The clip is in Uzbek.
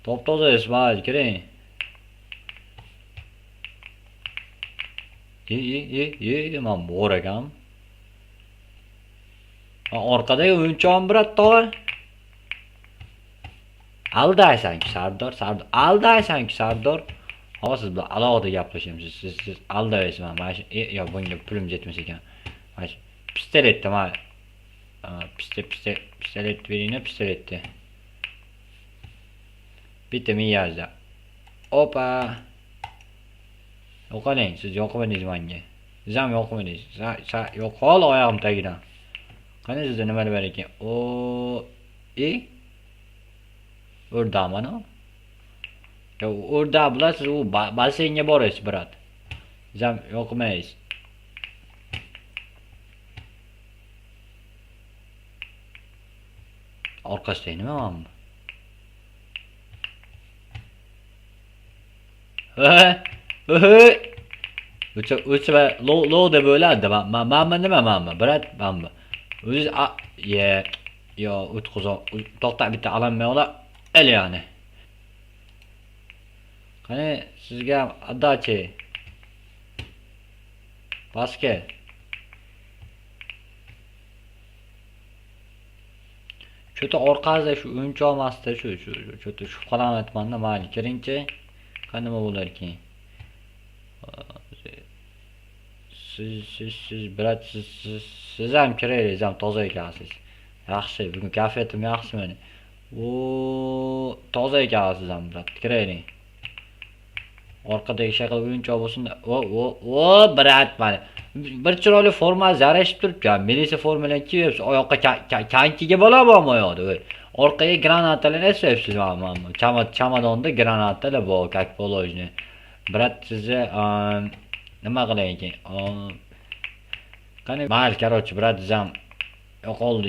Top toza İsmail kiring. Ye men bor ekan. Orqadagi o'yinchog'im birat tog'a. Aldaysan-ki Sardor, aldaysan-ki Sardor. Hozir siz bilan alohida gaplashamiz. Siz aldaysiz mana shu yo bunga pulim yetmas ekan. Mana shu pistoletda mana pistolet bering, pistoletda. Bitta miyazda. Opa. Yo'qoling, siz yoqmadingiz menga. Siz ham yoqmadingiz. Yo'qol oyog'im tagidan. Qani sizda nimalar bor ekan? O'rdaman o. Yo, o'rda bilasiz, u basseynga borasiz, brat. Siz ham yoqmaysiz. Orqasida nima manmi? O'cha va lo deb o'yladi. Manmi nima manmi? Brat, manmi? O'ziz yo o'tqizon. To'xta bitta alanmay ola. El yani. Qani sizga ham отдача. Paske. Cho'ta orqasida shu o'yinchoq emasda shu cho'ta shubhalanyapman-da, mayli kiringchi. Qani nima bo'lar ekan? Siz brat, siz ham kiraysiz, ham toza ekansiz. Yaxshi, bugun kayfiyatim yaxshi meni. Toza ekansiz ham brat, kiraylik. Orqadagi shaqal o'yinchoq bo'lsin-da. Brat, mana bir chiroyli forma yarashib turibdi. Milisa formadan kiyibsiz, oyoqqa kankiga bo'labormi oyoqda? Orqaga granatalar yasayapsiz mana. Chamadonda granatalar bor, как положено. Brat, sizni nima qilay ekan? Qani, mayli, короче, brat, siz ham yo'qoldi.